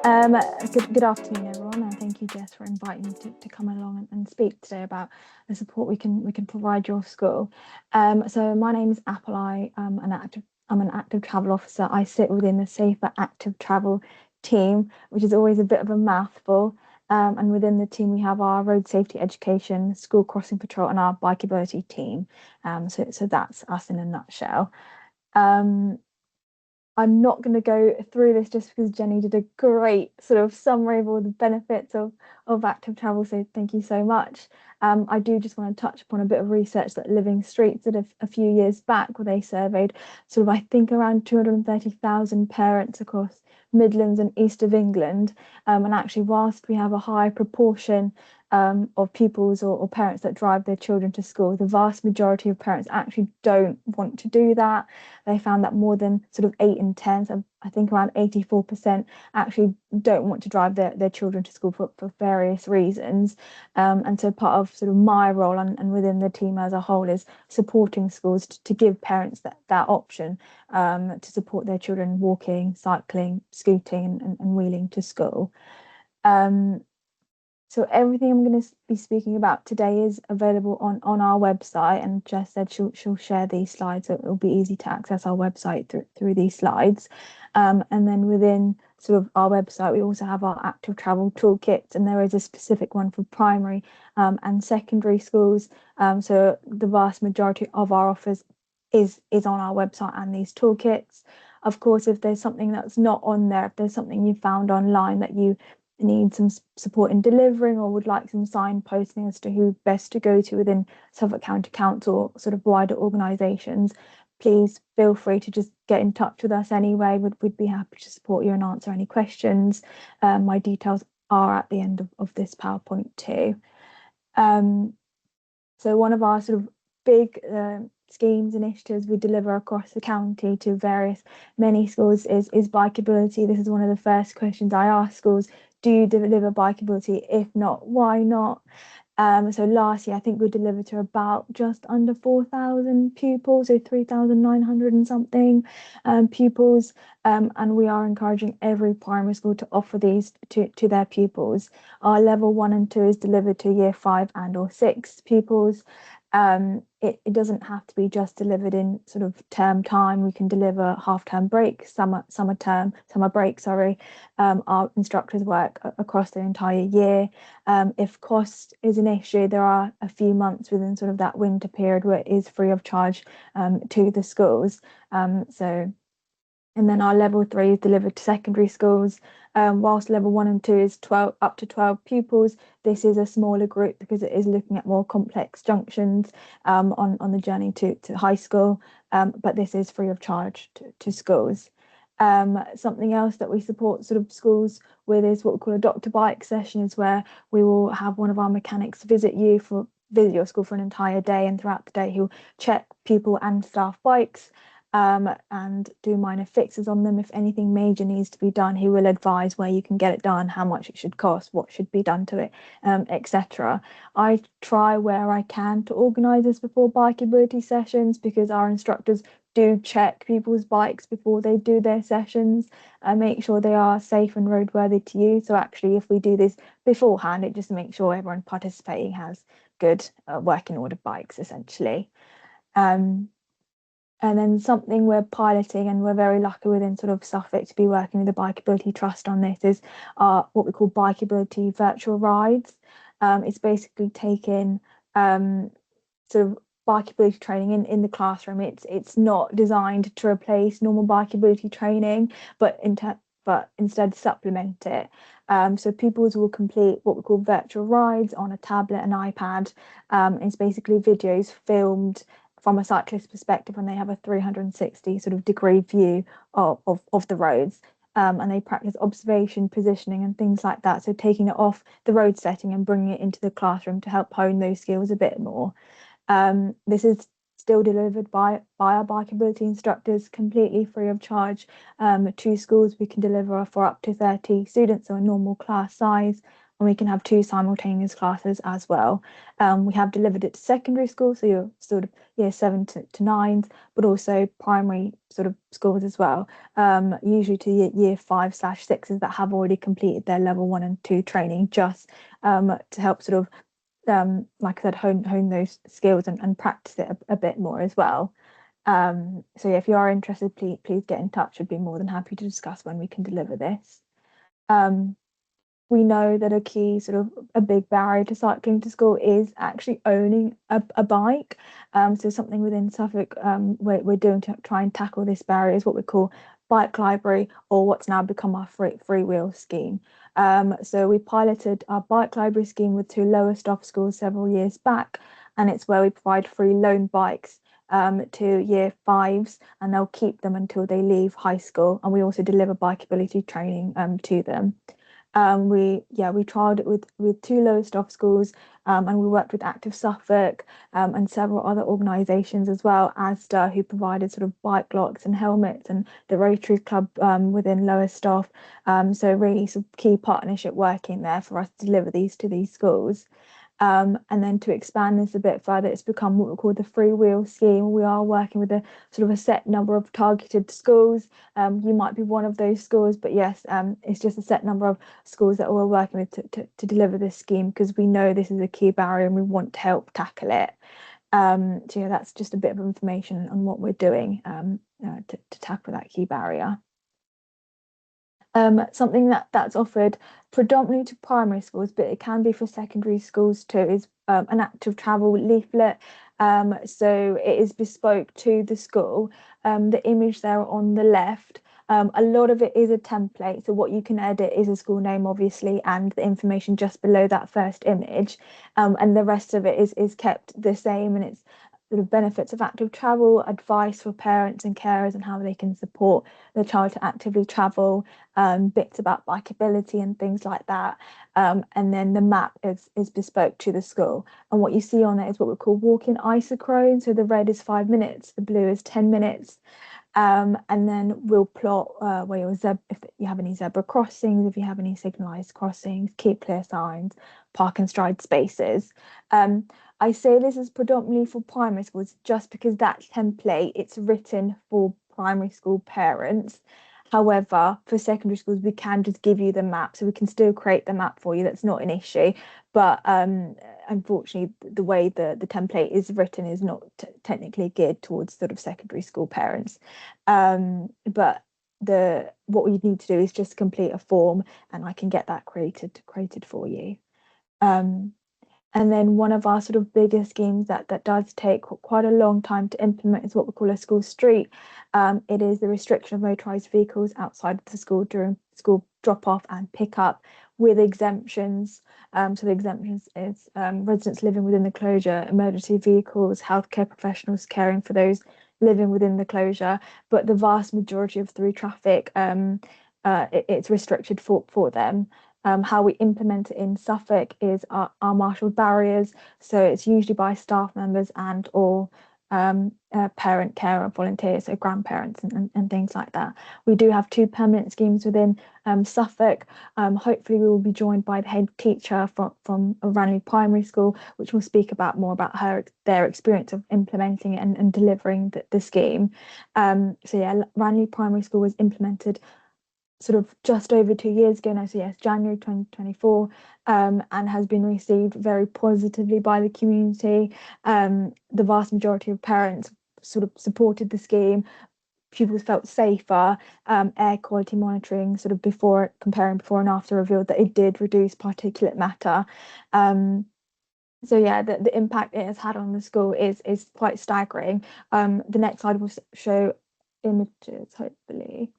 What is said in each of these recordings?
Um, good afternoon, everyone, and thank you, Jess, for inviting me to come along and speak today about the support we can provide your school. So my name is Apple. I'm an active travel officer. I sit within the Safer Active Travel team, which is always a bit of a mouthful. And within the team, we have our road safety education, school crossing patrol, and our bikeability team. So that's us in a nutshell. Um, I'm not going to go through this just because Jenny did a great sort of summary of all the benefits of active travel. So thank you so much. I do just want to touch upon a bit of research that Living Streets did a few years back, where they surveyed sort of, I think, around 230,000 parents across Midlands and East of England. And actually, whilst we have a high proportion of pupils or parents that drive their children to school, the vast majority of parents actually don't want to do that. They found that more than sort of 8 in 10, so I think around 84% actually don't want to drive their children to school for various reasons. And so part of sort of my role and within the team as a whole is supporting schools to give parents that option, to support their children walking, cycling, scooting and wheeling to school. Um, so everything I'm going to be speaking about today is available on our website, and Jess said she'll share these slides, so it'll be easy to access our website through these slides. And then within sort of our website, we also have our active travel toolkits, and there is a specific one for primary and secondary schools. So the vast majority of our offers is on our website and these toolkits. Of course, if there's something that's not on there, if there's something you found online that you need some support in delivering or would like some signposting as to who best to go to within Suffolk County Council or sort of wider organisations, please feel free to just get in touch with us anyway. We'd be happy to support you and answer any questions. My details are at the end of this PowerPoint too. So one of our sort of big schemes, initiatives we deliver across the county to many schools is bikeability. This is one of the first questions I ask schools: do you deliver bikeability? If not, why not? So last year, I think we delivered to about just under 4,000 pupils, so 3,900 and something pupils. And we are encouraging every primary school to offer these to their pupils. Our level 1 and 2 is delivered to year 5 and or 6 pupils. It doesn't have to be just delivered in sort of term time. We can deliver half-term break, summer break, sorry. Our instructors work across the entire year. If cost is an issue, there are a few months within sort of that winter period where it is free of charge to the schools. And then our level 3 is delivered to secondary schools. Whilst level 1 and 2 is up to 12 pupils, this is a smaller group because it is looking at more complex junctions on the journey to high school, but this is free of charge to schools. Something else that we support sort of schools with is what we call a doctor bike session, is where we will have one of our mechanics visit your school for an entire day, and throughout the day he'll check pupil and staff bikes and do minor fixes on them. If anything major needs to be done, he will advise where you can get it done, how much it should cost, what should be done to it, etc. I try where I can to organise this before bikeability sessions, because our instructors do check people's bikes before they do their sessions and make sure they are safe and roadworthy to use. So actually, if we do this beforehand, it just makes sure everyone participating has good working order bikes, essentially. And then something we're piloting, and we're very lucky within sort of Suffolk to be working with the Bikeability Trust on this, is what we call Bikeability virtual rides. It's basically taking sort of bikeability training in the classroom. It's not designed to replace normal bikeability training, but instead supplement it. So pupils will complete what we call virtual rides on a tablet and iPad. It's basically videos filmed from a cyclist perspective, and they have a 360 sort of degree view of the roads. And they practice observation, positioning, and things like that. So taking it off the road setting and bringing it into the classroom to help hone those skills a bit more. This is still delivered by our bikeability instructors, completely free of charge to schools. We can deliver for up to 30 students, so a normal class size. and we can have two simultaneous classes as well. We have delivered it to secondary school, so you're sort of year 7 to 9s, but also primary sort of schools as well, usually to year 5/6s that have already completed their level 1 and 2 training, just to help sort of like I said, hone those skills and practice it a bit more as well. So yeah, if you are interested, please get in touch. I'd be more than happy to discuss when we can deliver this. We know that a key sort of a big barrier to cycling to school is actually owning a bike. So something within Suffolk we're doing to try and tackle this barrier is what we call bike library, or what's now become our free wheel scheme. So we piloted our bike library scheme with 2 Lowestoft schools several years back, and it's where we provide free loan bikes to year 5s, and they'll keep them until they leave high school. And we also deliver bikeability training to them. We trialed it with 2 Lowestoft schools, and we worked with Active Suffolk and several other organisations as well, Asda, who provided sort of bike locks and helmets, and the Rotary Club within Lowestoft. So really some key partnership working there for us to deliver these to these schools. And then to expand this a bit further, it's become what we call the free wheel scheme. We are working with a sort of a set number of targeted schools. You might be one of those schools, but yes, it's just a set number of schools that we're working with to deliver this scheme, because we know this is a key barrier and we want to help tackle it. So yeah, that's just a bit of information on what we're doing to tackle that key barrier. Something that's offered predominantly to primary schools, but it can be for secondary schools too, is an active travel leaflet. So it is bespoke to the school. The image there on the left, a lot of it is a template. So what you can edit is a school name, obviously, and the information just below that first image. And the rest of it is kept the same, and it's the benefits of active travel, advice for parents and carers and how they can support the child to actively travel, bits about bikeability and things like that. And then the map is bespoke to the school. And what you see on it is what we call walk-in isochrone. So the red is 5 minutes, the blue is 10 minutes. And then we'll plot where if you have any zebra crossings, if you have any signalised crossings, keep clear signs, park and stride spaces. I say this is predominantly for primary schools just because that template, it's written for primary school parents. However, for secondary schools, we can just give you the map, so we can still create the map for you. That's not an issue. But unfortunately, the way the template is written is not technically geared towards sort of secondary school parents. But what we need to do is just complete a form, and I can get that created for you. And then one of our sort of bigger schemes that does take quite a long time to implement is what we call a school street. It is the restriction of motorised vehicles outside of the school during school drop-off and pick-up, with exemptions. So the exemptions is residents living within the closure, emergency vehicles, healthcare professionals caring for those living within the closure. But the vast majority of through traffic, it's restricted for them. How we implement it in Suffolk is our marshalled barriers. So it's usually by staff members and or parent, carer, volunteers, so grandparents and things like that. We do have 2 permanent schemes within Suffolk. Hopefully we will be joined by the head teacher from Ranelagh Primary School, which will speak about more about their experience of implementing it and delivering the scheme. So yeah, Ranelagh Primary School was implemented sort of just over 2 years ago now, so yes, January 2024, and has been received very positively by the community. The vast majority of parents sort of supported the scheme. Pupils felt safer. Air quality monitoring sort of comparing before and after revealed that it did reduce particulate matter. So yeah, the impact it has had on the school is quite staggering. The next slide will show images, hopefully.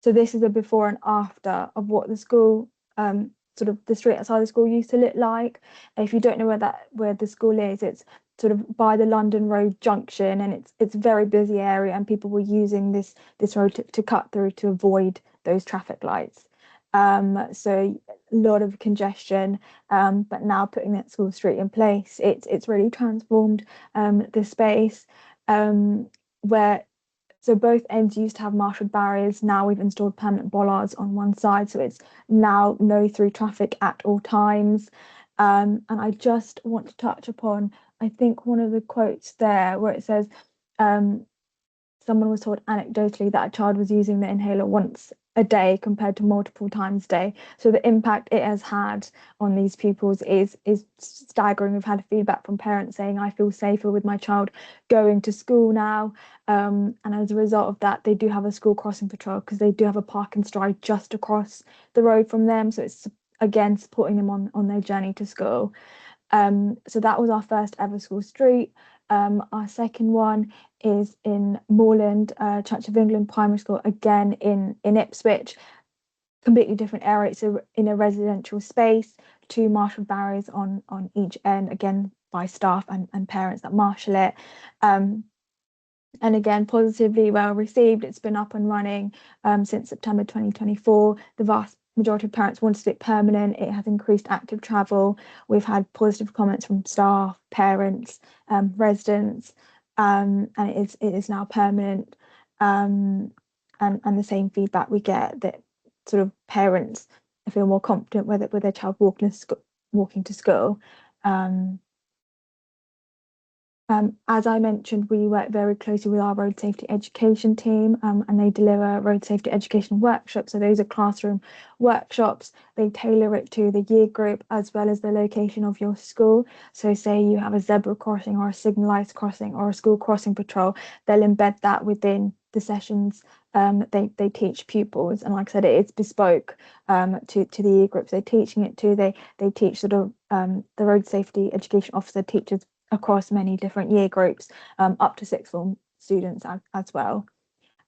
So this is a before and after of what the school, sort of the street outside the school used to look like. If you don't know where the school is, it's sort of by the London Road junction, and it's a very busy area, and people were using this road to cut through to avoid those traffic lights. So a lot of congestion, but now putting that school street in place, it's really transformed the space, where So both ends used to have marshaled barriers. Now we've installed permanent bollards on one side, so it's now no through traffic at all times. And I just want to touch upon, I think, one of the quotes there where it says, um, someone was told anecdotally that a child was using the inhaler once a day compared to multiple times a day. So the impact it has had on these pupils is staggering. We've had feedback from parents saying, I feel safer with my child going to school now. And as a result of that, they do have a school crossing patrol because they do have a park and stride just across the road from them. So it's again supporting them on their journey to school. So that was our first ever school street. Our second one is in Moorland, Church of England Primary School, again in Ipswich, completely different area. It's in a residential space, two marshal barriers on each end, again by staff and parents that marshal it. And again, positively well received. It's been up and running since September 2024. The vast majority of parents wanted it permanent. It has increased active travel. We've had positive comments from staff, parents, residents, and it is now permanent. And the same feedback we get, that sort of parents feel more confident with their child walking to school. As I mentioned, we work very closely with our road safety education team, and they deliver road safety education workshops. So those are classroom workshops. They tailor it to the year group as well as the location of your school. So say you have a zebra crossing or a signalised crossing or a school crossing patrol, they'll embed that within the sessions they teach pupils. And like I said, it's bespoke to the year groups they're teaching it to. They teach sort of the road safety education officer teaches across many different year groups, up to sixth form students as well.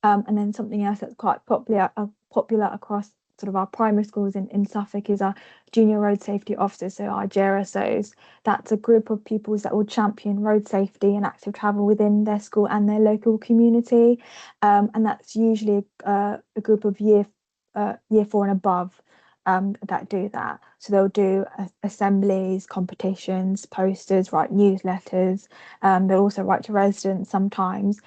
And then something else that's quite popular across sort of our primary schools in Suffolk is our junior road safety officers, so our JRSOs. That's a group of pupils that will champion road safety and active travel within their school and their local community. And that's usually a group of year 4 and above that do that. So they'll do assemblies, competitions, posters, write newsletters. They'll also write to residents sometimes.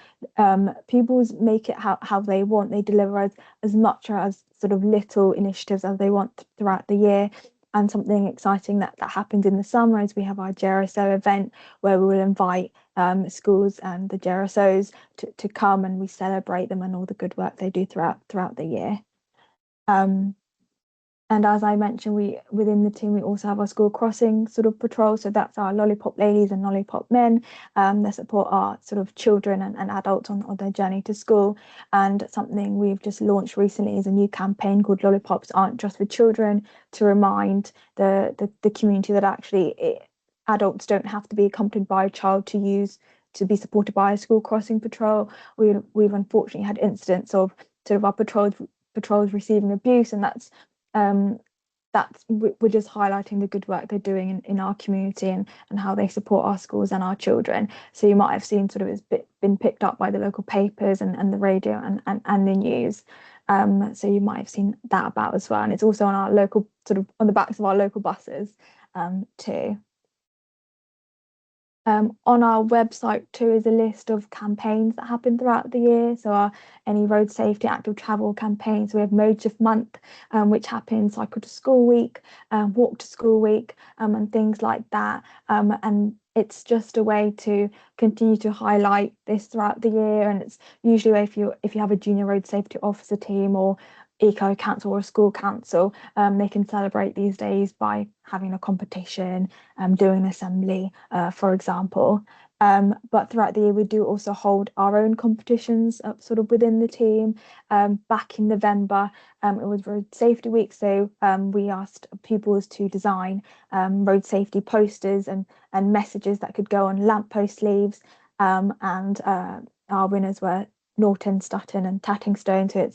Pupils make it how they want. They deliver as much or as sort of little initiatives as they want throughout the year. And something exciting that happens in the summer is we have our JRSO event where we will invite schools and the JRSOs to come, and we celebrate them and all the good work they do throughout the year. And as I mentioned, within the team, we also have our school crossing sort of patrol. So that's our lollipop ladies and lollipop men that support our sort of children and adults on their journey to school. And something we've just launched recently is a new campaign called Lollipops Aren't Just for Children, to remind the community that actually adults don't have to be accompanied by a child to be supported by a school crossing patrol. We've unfortunately had incidents of sort of our patrols receiving abuse, and we're just highlighting the good work they're doing in our community and how they support our schools and our children. So you might have seen sort of it's been picked up by the local papers and the radio and the news. So you might have seen that about as well. And it's also on our local, sort of on the backs of our local buses too. On our website too is a list of campaigns that happen throughout the year. So any road safety, active travel campaigns. We have Modes of Month, which happens Cycle to School Week, Walk to School Week, and things like that. And it's just a way to continue to highlight this throughout the year. And it's usually if you have a junior road safety officer team or eco council or a school council, they can celebrate these days by having a competition, doing an assembly, for example. But throughout the year, we do also hold our own competitions sort of within the team. Back in November, it was Road Safety Week, so we asked pupils to design road safety posters and messages that could go on lamppost sleeves. And our winners were Norton, Stutton, and Tattingstone. So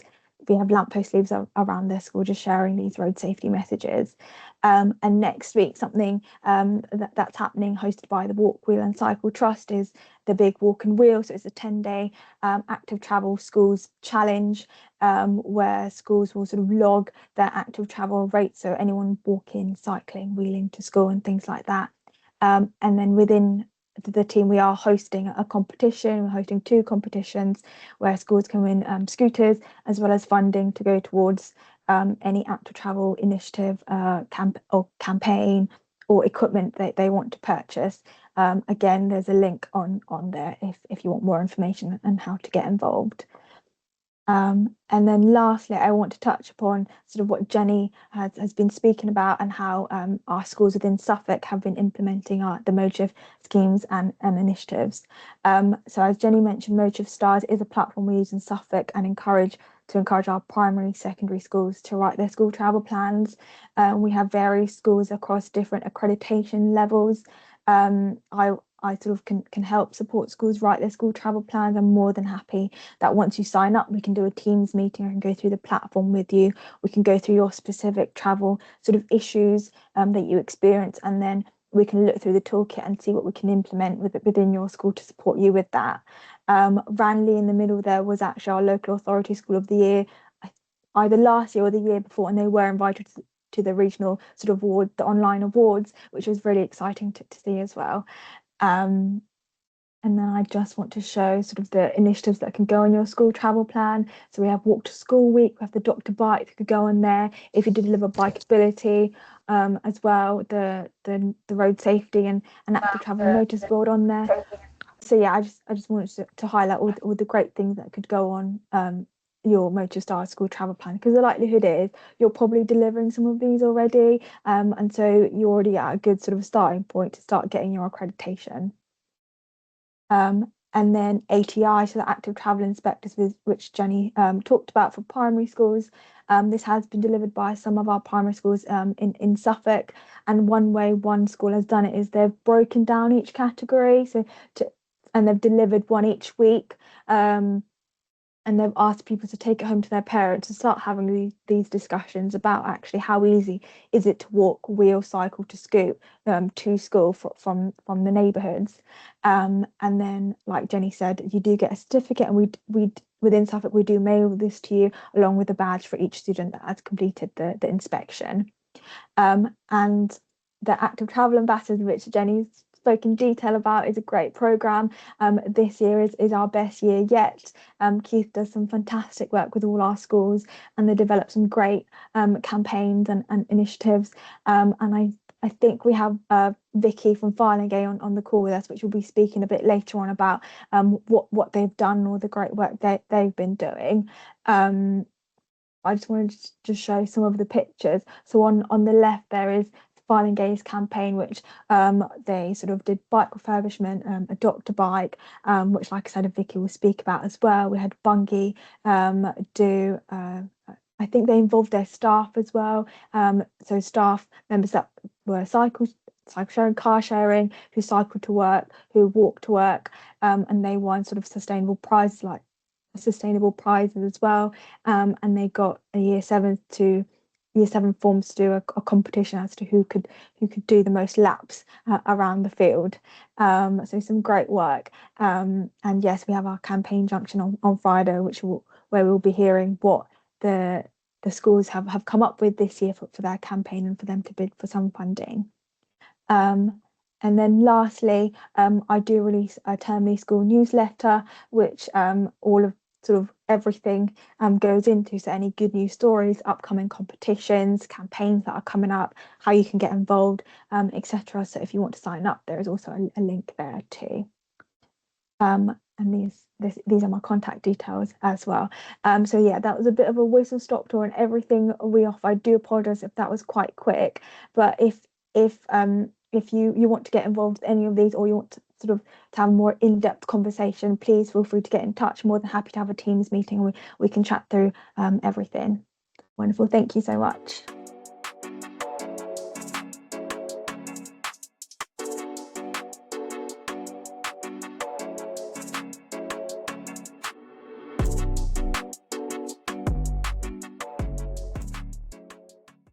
we have lamppost sleeves around their school just sharing these road safety messages. And next week, something that's happening, hosted by the Walk, Wheel and Cycle Trust, is the big Walk and Wheel. So it's a 10-day active travel schools challenge, where schools will sort of log their active travel rates. So anyone walking, cycling, wheeling to school and things like that. And then within the team, we are hosting a competition. We're hosting 2 competitions where schools can win scooters, as well as funding to go towards any Act of Travel initiative, campaign or equipment that they want to purchase. Again, there's a link on there if you want more information and how to get involved. And then lastly, I want to touch upon sort of what Jenny has been speaking about, and how our schools within Suffolk have been implementing the Motive schemes and initiatives. So as Jenny mentioned, Motive Stars is a platform we use in Suffolk and encourage our primary, secondary schools to write their school travel plans. We have various schools across different accreditation levels. I sort of can help support schools write their school travel plans. I'm more than happy that once you sign up, we can do a Teams meeting. I can go through the platform with you. We can go through your specific travel sort of issues that you experience, and then we can look through the toolkit and see what we can implement within your school to support you with that. Ranelagh in the middle there was actually our local authority school of the year, either last year or the year before, and they were invited to the regional sort of award, the online awards, which was really exciting to see as well. And then I just want to show sort of the initiatives that can go on your school travel plan. So we have Walk to School Week, we have the Dr. Bike that could go on there if you deliver bikeability, as well, the road safety and active travel and motorsport on there. So yeah, I just wanted to highlight all the great things that could go on your Motive Stars school travel plan, because the likelihood is you're probably delivering some of these already, and so you're already at a good sort of starting point to start getting your accreditation. And then ATI, so the Active Travel Inspectors, which Jenny talked about for primary schools. This has been delivered by some of our primary schools in Suffolk, and one way one school has done it is they've broken down each category, and they've delivered one each week. And they've asked people to take it home to their parents and start having these discussions about actually how easy is it to walk, wheel, cycle to scoot to school from the neighbourhoods. And then, like Jenny said, you do get a certificate, and we within Suffolk we do mail this to you along with a badge for each student that has completed the inspection. And the Active Travel Ambassadors, which Jenny's spoke in detail about, is a great programme. This year is our best year yet. Keith does some fantastic work with all our schools, and they develop some great campaigns and initiatives. And I think we have Vicky from Farlingay on the call with us, which will be speaking a bit later on about what they've done, all the great work they've been doing. I just wanted to show some of the pictures. So on the left there is Farlingay's campaign, which they sort of did bike refurbishment, a Dr. Bike, which, like I said, Vicky will speak about as well. We had Bungie do, I think they involved their staff as well. So staff members that were cycle sharing, car sharing, who cycled to work, who walked to work, and they won sort of sustainable prizes as well. And they got a year 7 forms to do a competition as to who could do the most laps around the field. So some great work. And yes, we have our campaign junction on Friday, where we'll be hearing what the schools have come up with this year for their campaign, and for them to bid for some funding. And then lastly, I do release a termly school newsletter, which all of sort of everything goes into. So any good news stories, upcoming competitions, campaigns that are coming up, how you can get involved, etc. So if you want to sign up, there is also a link there too. And these are my contact details as well. So yeah, that was a bit of a whistle stop tour on everything we offer. I do apologize if that was quite quick, but if you want to get involved with any of these, or you want to sort of to have a more in-depth conversation, please feel free to get in touch. More than happy to have a Teams meeting, and we can chat through everything. Wonderful. Thank you so much.